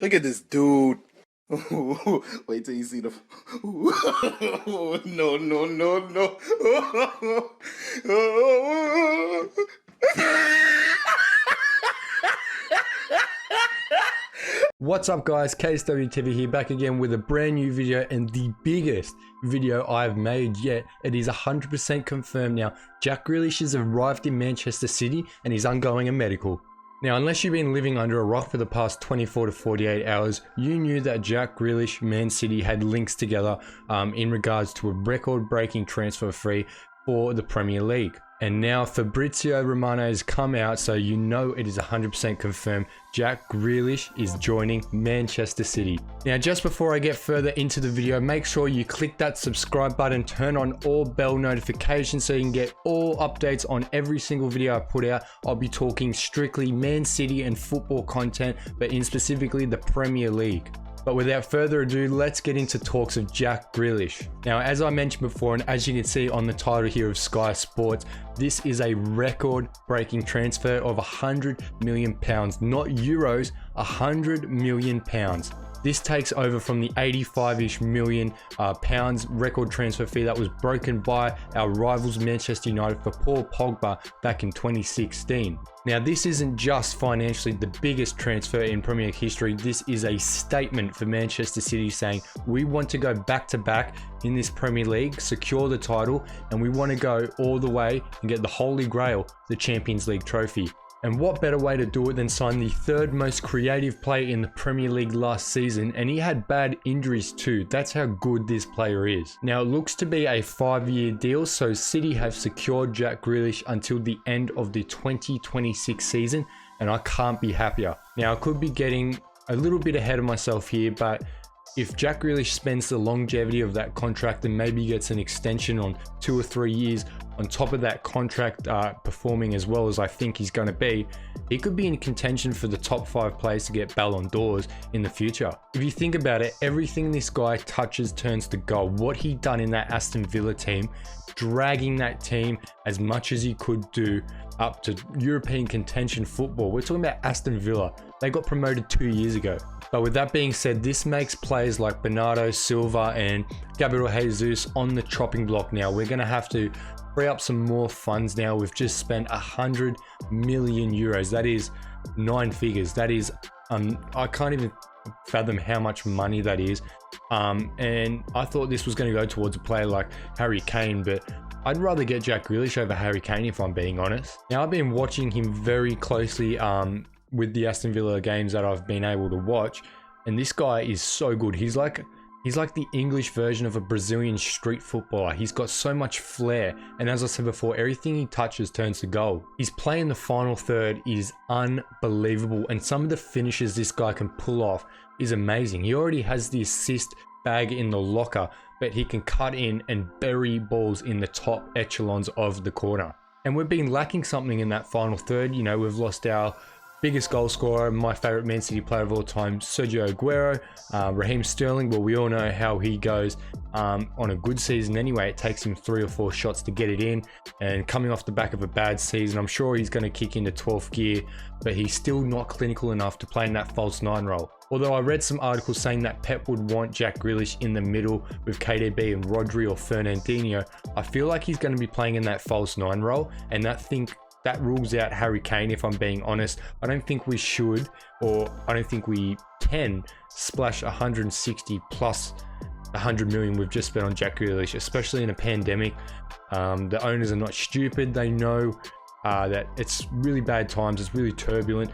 Look at this dude. Wait till you see the. No, no, no, no. What's up guys, KSWTV here, back again with a brand new video and the biggest video I've made yet. It is 100% confirmed now. Jack Grealish has arrived in Manchester City and he's undergoing a medical. Now, unless you've been living under a rock for the past 24 to 48 hours, you knew that Jack Grealish, Man City had links together in regards to a record-breaking transfer fee for the Premier League. And now Fabrizio Romano has come out, so you know it is 100% confirmed. Jack Grealish is joining Manchester City. Now, just before I get further into the video, make sure you click that subscribe button, turn on all bell notifications so you can get all updates on every single video I put out. I'll be talking strictly Man City and football content, but in specifically the Premier League. But without further ado, let's get into talks of Jack Grealish. Now, as I mentioned before, and as you can see on the title here of Sky Sports, this is a record-breaking transfer of £100 million, not euros, £100 million. This takes over from the 85-ish million pounds record transfer fee that was broken by our rivals Manchester United for Paul Pogba back in 2016. Now, this isn't just financially the biggest transfer in Premier League history. This is a statement for Manchester City saying we want to go back-to-back in this Premier League, secure the title, and we want to go all the way and get the Holy Grail, the Champions League trophy. And what better way to do it than sign the third most creative player in the Premier League last season, and he had bad injuries too. That's how good this player is. Now, it looks to be a 5-year deal, so City have secured Jack Grealish until the end of the 2026 season, and I can't be happier. Now, I could be getting a little bit ahead of myself here, but if Jack Grealish spends the longevity of that contract and maybe gets an extension on 2 or 3 years on top of that contract, performing as well as I think he's going to be, he could be in contention for the top 5 players to get Ballon d'Ors in the future. If you think about it, everything this guy touches turns to gold. What he done in that Aston Villa team, dragging that team as much as he could do up to European contention football. We're talking about Aston Villa. They got promoted 2 years ago. But with that being said, this makes players like Bernardo Silva and Gabriel Jesus on the chopping block now. We're going to have to free up some more funds now. We've just spent 100 million euros. That is 9 figures. That is, I can't even fathom how much money that is. And I thought this was going to go towards a player like Harry Kane, but I'd rather get Jack Grealish over Harry Kane if I'm being honest. Now, I've been watching him very closely with the Aston Villa games that I've been able to watch, and this guy is so good. He's like the English version of a Brazilian street footballer. He's got so much flair, and as I said before, everything he touches turns to goal. His play in the final third is unbelievable, and some of the finishes this guy can pull off is amazing. He already has the assist bag in the locker, but he can cut in and bury balls in the top echelons of the corner. And we've been lacking something in that final third. You know, we've lost our biggest goal scorer, my favorite Man City player of all time, Sergio Aguero, Raheem Sterling. Well, we all know how he goes on a good season anyway. It takes him 3 or 4 shots to get it in, and coming off the back of a bad season, I'm sure he's going to kick into 12th gear, but he's still not clinical enough to play in that false 9 role. Although I read some articles saying that Pep would want Jack Grealish in the middle with KDB and Rodri or Fernandinho, I feel like he's going to be playing in that false 9 role, and that rules out Harry Kane, if I'm being honest. I don't think we should, or I don't think we can splash 160 plus 100 million we've just spent on Jack Grealish, especially in a pandemic. The owners are not stupid. They know that it's really bad times. It's really turbulent.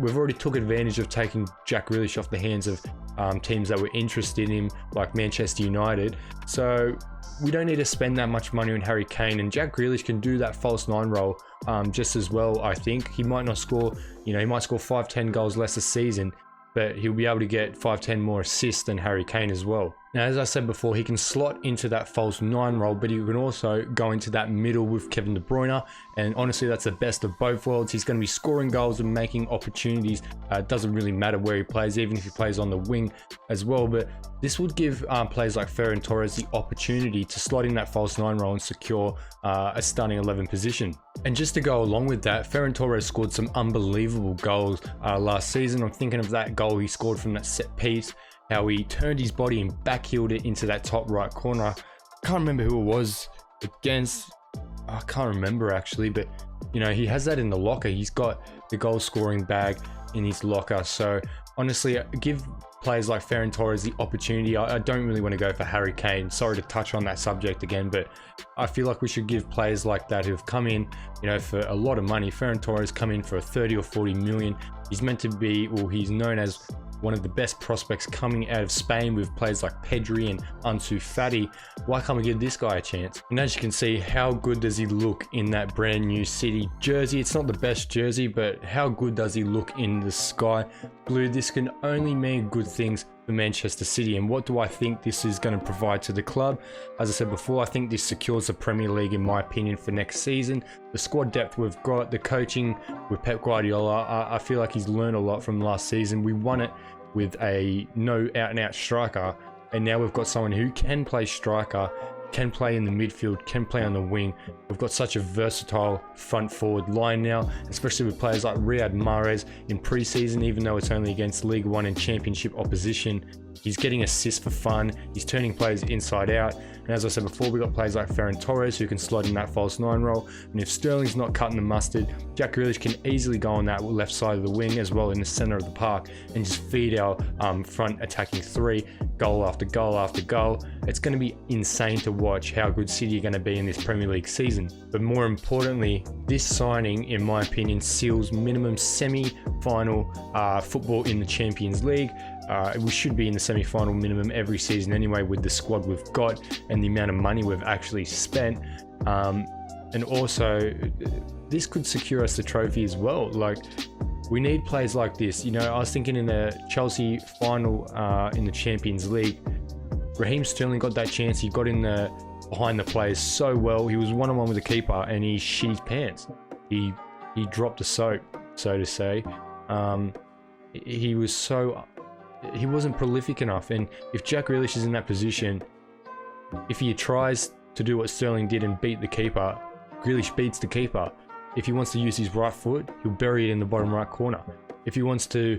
We've already took advantage of taking Jack Grealish off the hands of teams that were interested in him, like Manchester United. So we don't need to spend that much money on Harry Kane, and Jack Grealish can do that false 9 role just as well. I think he might not score, he might score 5-10 goals less a season, but he'll be able to get 5-10 more assists than Harry Kane as well. Now, as I said before, he can slot into that false 9 role, but he can also go into that middle with Kevin De Bruyne. And honestly, that's the best of both worlds. He's going to be scoring goals and making opportunities. It doesn't really matter where he plays, even if he plays on the wing as well. But this would give players like Ferran Torres the opportunity to slot in that false 9 role and secure a stunning 11 position. And just to go along with that, Ferran Torres scored some unbelievable goals last season. I'm thinking of that goal he scored from that set piece, how he turned his body and backheeled it into that top right corner. I can't remember who it was against. I can't remember actually, but you know, he has that in the locker. He's got the goal scoring bag in his locker. So honestly, give players like Ferran Torres the opportunity. I don't really want to go for Harry Kane. Sorry to touch on that subject again, but I feel like we should give players like that who've come in, you know, for a lot of money. Ferran Torres come in for 30 or 40 million. He's meant to be, well, he's known as one of the best prospects coming out of Spain with players like Pedri and Ansu Fati. Why can't we give this guy a chance? And as you can see, how good does he look in that brand new City jersey? It's not the best jersey, but how good does he look in the sky blue? This can only mean good things for Manchester City. And what do I think this is going to provide to the club? As I said before, I think this secures the Premier League in my opinion for next season. The squad depth we've got, the coaching with Pep Guardiola, I feel like he's learned a lot from last season. We won it with a no out and out striker, and now we've got someone who can play striker, can play in the midfield, can play on the wing. We've got such a versatile front forward line now, especially with players like Riyad Mahrez in pre-season. Even though it's only against League One and Championship opposition, he's getting assists for fun, he's turning players inside out. And as I said before, we've got players like Ferran Torres who can slot in that false 9 role, and if Sterling's not cutting the mustard, Jack Grealish can easily go on that left side of the wing as well in the center of the park and just feed our front attacking 3, goal after goal after goal. It's going to be insane to watch how good City are going to be in this Premier League season. But more importantly, this signing, in my opinion, seals minimum semi-final football in the Champions League. We should be in the semi-final minimum every season anyway, with the squad we've got and the amount of money we've actually spent. And also, this could secure us the trophy as well. Like, we need players like this. You know, I was thinking in the Chelsea final in the Champions League, Raheem Sterling got that chance. He got in the behind the players so well. He was one-on-one with the keeper and he shit his pants. He dropped the soap, so to say. He wasn't prolific enough. And if Jack Grealish is in that position, if he tries to do what Sterling did and beat the keeper, Grealish beats the keeper. If he wants to use his right foot, he'll bury it in the bottom right corner. If he wants to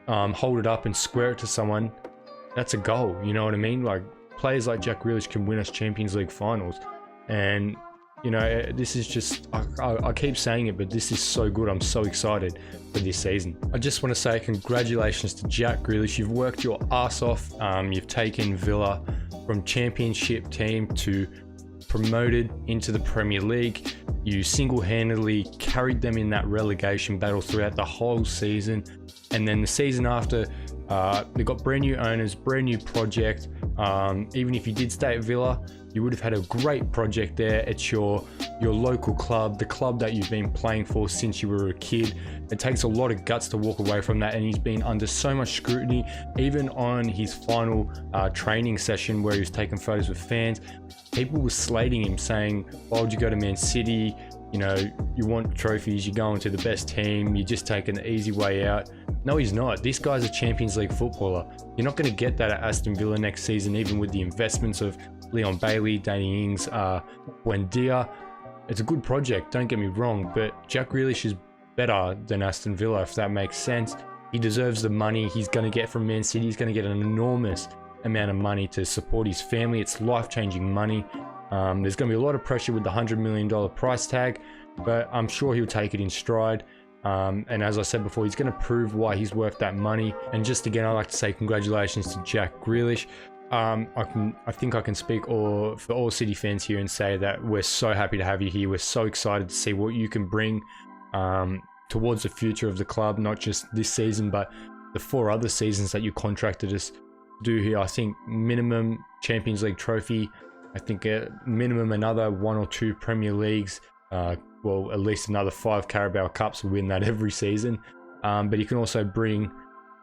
hold it up and square it to someone, that's a goal. You know what I mean? Like, players like Jack Grealish can win us Champions League finals. And you know, this is just, I keep saying it, but this is so good. I'm so excited for this season. I just want to say congratulations to Jack Grealish. You've worked your ass off. You've taken Villa from championship team to promoted into the Premier League. You single-handedly carried them in that relegation battle throughout the whole season. And then the season after, they got brand new owners, brand new project. Even if you did stay at Villa, you would have had a great project there. It's your local club, the club that you've been playing for since you were a kid. It takes a lot of guts to walk away from that, and he's been under so much scrutiny. Even on his final training session where he was taking photos with fans, people were slating him, saying, why would you go to Man City? You know, you want trophies, you're going to the best team, you're just taking the easy way out. No, he's not. This guy's a Champions League footballer. You're not going to get that at Aston Villa next season, even with the investments of Leon Bailey, Danny Ings, Buendia. It's a good project, don't get me wrong, but Jack Grealish is better than Aston Villa, if that makes sense. He deserves the money he's going to get from Man City. He's going to get an enormous amount of money to support his family. It's life-changing money. There's going to be a lot of pressure with the $100 million price tag, but I'm sure he'll take it in stride. And as I said before, he's going to prove why he's worth that money. And just again, I'd like to say congratulations to Jack Grealish. I think I can speak for all City fans here and say that we're so happy to have you here. We're so excited to see what you can bring towards the future of the club, not just this season, but the 4 other seasons that you contracted us to do here. I think minimum Champions League trophy. I think minimum another 1 or 2 Premier Leagues. Well, at least another 5 Carabao Cups. We'll win that every season. But you can also bring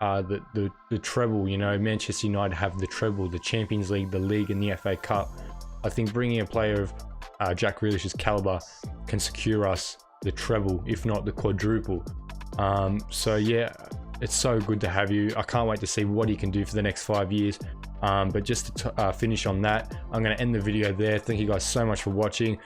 the treble. You know, Manchester United have the treble, the Champions League, the League, and the FA Cup. I think bringing a player of Jack Grealish's caliber can secure us the treble, if not the quadruple. So yeah, it's so good to have you. I can't wait to see what he can do for the next 5 years. But just to finish on that, I'm going to end the video there. Thank you guys so much for watching.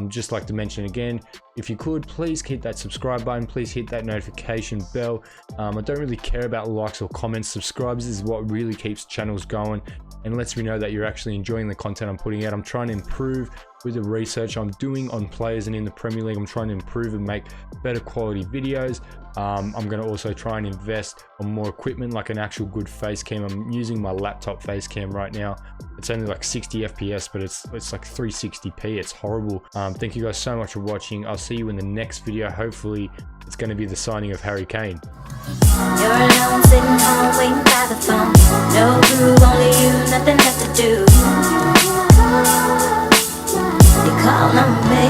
Just like to mention again, if you could, please hit that subscribe button. Please hit that notification bell. I don't really care about likes or comments. Subscribes is what really keeps channels going and lets me know that you're actually enjoying the content I'm putting out. I'm trying to improve with the research I'm doing on players and in the Premier League. I'm trying to improve and make better quality videos. I'm going to also try and invest on more equipment, like an actual good face cam. I'm using my laptop face cam right now. It's only like 60 FPS, but it's like 360p. It's horrible. Thank you guys so much for watching. I'll see you in the next video. Hopefully it's going to be the signing of Harry Kane. You're alone, sitting home, waiting by the phone. No crew, only you, nothing left to do. You call on me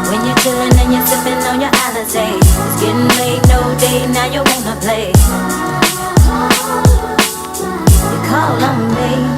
when you're chilling and you're sipping on your Alizé. It's getting late, no day, now you wanna play. You call on me.